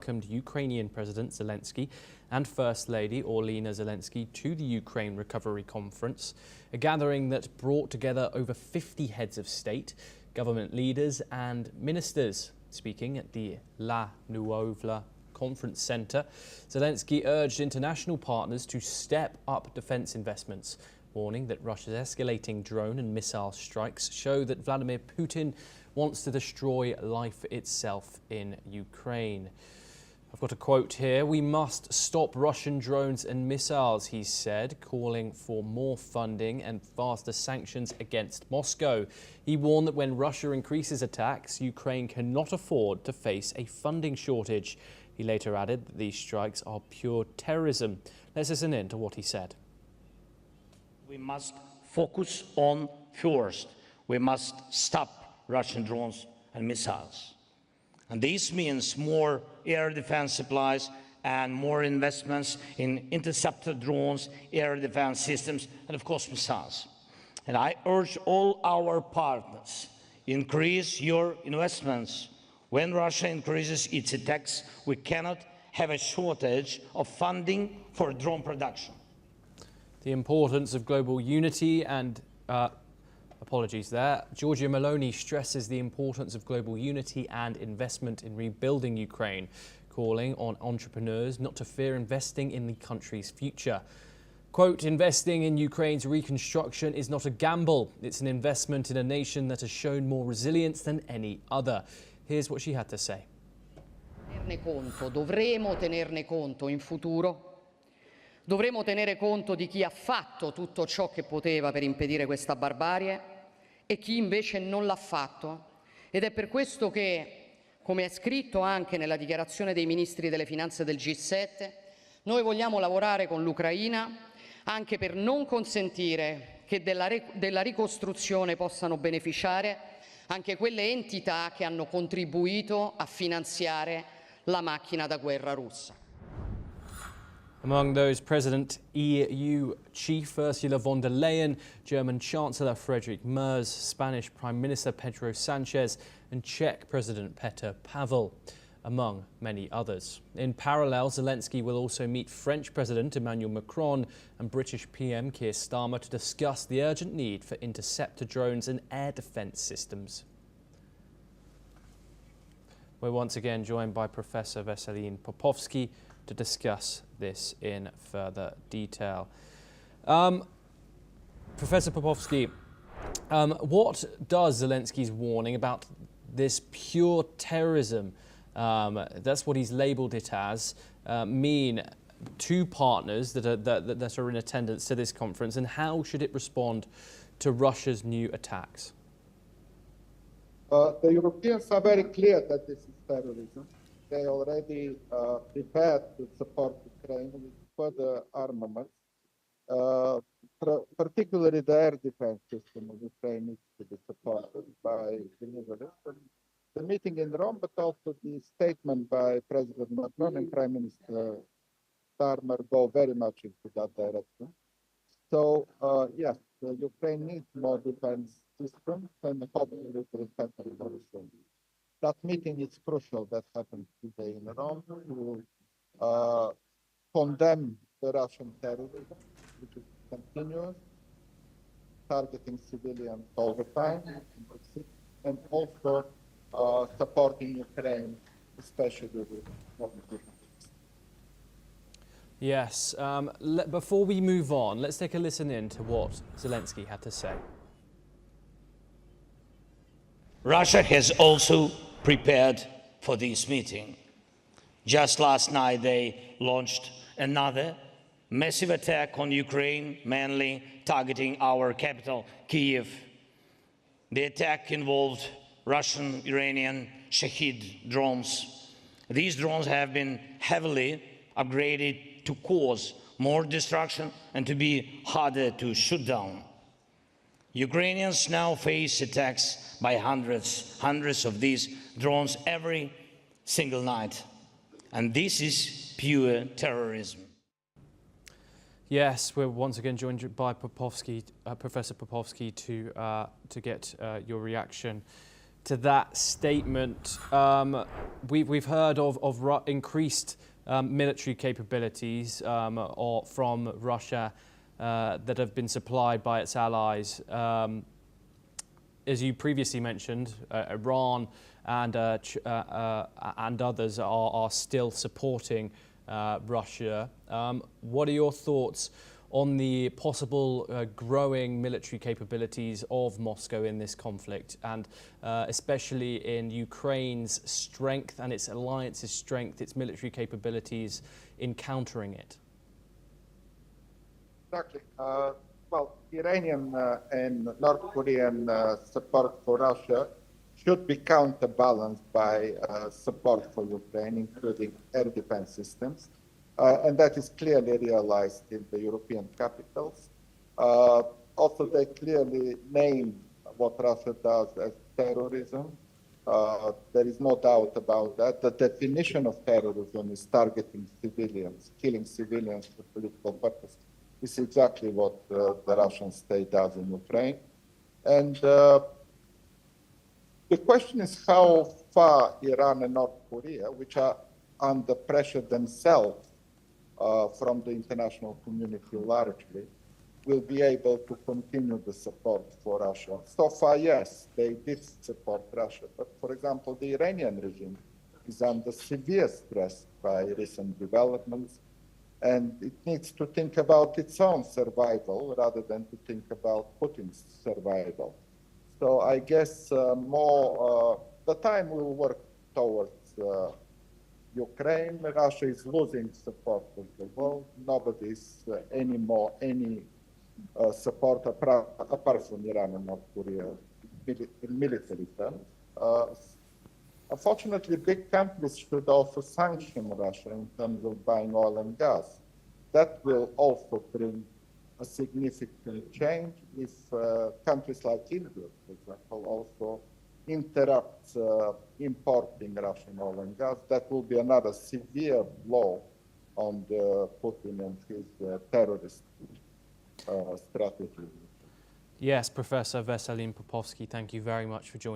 Welcomed Ukrainian President Zelensky and First Lady Olena Zelensky to the Ukraine Recovery Conference, a gathering that brought together over 50 heads of state, government leaders and ministers. Speaking at the La Nuovla Conference Centre, Zelensky urged international partners to step up defence investments, warning that Russia's escalating drone and missile strikes show that Vladimir Putin wants to destroy life itself in Ukraine. I've got a quote here. "We must stop Russian drones and missiles," he said, calling for more funding and faster sanctions against Moscow. He warned that when Russia increases attacks, Ukraine cannot afford to face a funding shortage. He later added that these strikes are pure terrorism. Let's listen in to what he said. We must focus on first. We must stop Russian drones and missiles. And this means more air defense supplies and more investments in interceptor drones, air defense systems, and of course missiles. And I urge all our partners, increase your investments. When Russia increases its attacks, we cannot have a shortage of funding for drone production. The importance of global unity and Giorgia Meloni stresses the importance of global unity and investment in rebuilding Ukraine, calling on entrepreneurs not to fear investing in the country's future. Quote, "Investing in Ukraine's reconstruction is not a gamble. It's an investment in a nation that has shown more resilience than any other." Here's what she had to say. Dovremo tenerne conto in futuro. Dovremo tenere conto di chi ha fatto tutto ciò che poteva per impedire questa barbarie e chi invece non l'ha fatto. Ed è per questo che, come è scritto anche nella dichiarazione dei ministri delle finanze del G7, noi vogliamo lavorare con l'Ucraina anche per non consentire che della ricostruzione possano beneficiare anche quelle entità che hanno contribuito a finanziare la macchina da guerra russa. Among those present, EU Chief Ursula von der Leyen, German Chancellor Friedrich Merz, Spanish Prime Minister Pedro Sanchez and Czech President Petr Pavel, among many others. In parallel, Zelensky will also meet French President Emmanuel Macron and British PM Keir Starmer to discuss the urgent need for interceptor drones and air defence systems. We're once again joined by Professor Veselin Popovsky to discuss this in further detail. Professor Popovsky, what does Zelensky's warning about this pure terrorism, that's what he's labelled it as, mean to partners that are in attendance to this conference, and how should it respond to Russia's new attacks? The Europeans are very clear that this is terrorism. They already prepared to support Ukraine with further armaments. Particularly the air defense system of Ukraine needs to be supported by the Middle East. The meeting in Rome, but also the statement by President Macron and Prime Minister Starmer go very much into that direction. So, yes, Ukraine needs more defense systems, and hopefully it will happen very soon. That meeting is crucial that happened today in Rome to condemn the Russian terrorism, which is continuous, targeting civilians all the time, and also supporting Ukraine, especially with Yes. Before we move on, let's take a listen in to what Zelensky had to say. Russia has also prepared for this meeting. Just last night, they launched another massive attack on Ukraine, mainly targeting our capital, Kyiv. The attack involved Russian, Iranian Shahid drones. These drones have been heavily upgraded to cause more destruction and to be harder to shoot down. Ukrainians now face attacks by hundreds of these drones every single night. And this is pure terrorism. Yes, we're once again joined by Popovsky, Professor Popovsky, to get your reaction to that statement. We've heard of increased military capabilities from Russia that have been supplied by its allies. As you previously mentioned, Iran and others are still supporting Russia. What are your thoughts on the possible growing military capabilities of Moscow in this conflict, and especially in Ukraine's strength and its alliance's strength, its military capabilities in countering it? Exactly. Well, Iranian and North Korean support for Russia should be counterbalanced by support for Ukraine, including air defense systems. And that is clearly realized in the European capitals. Also, they clearly name what Russia does as terrorism. There is no doubt about that. The definition of terrorism is targeting civilians, killing civilians for political purposes. This is exactly what the Russian state does in Ukraine. And the question is how far Iran and North Korea, which are under pressure themselves from the international community largely, will be able to continue the support for Russia. So far, yes, they did support Russia. But for example, the Iranian regime is under severe stress by recent developments, and it needs to think about its own survival rather than to think about Putin's survival. So I guess the time will work towards Ukraine. Russia is losing support of the world. Nobody is anymore any support apart from Iran and North Korea in military terms. Unfortunately, big countries should also sanction Russia in terms of buying oil and gas. That will also bring a significant change if countries like India, for example, also interrupt importing Russian oil and gas. That will be another severe blow on Putin and his terrorist strategy. Yes, Professor Veselin Popovsky, thank you very much for joining.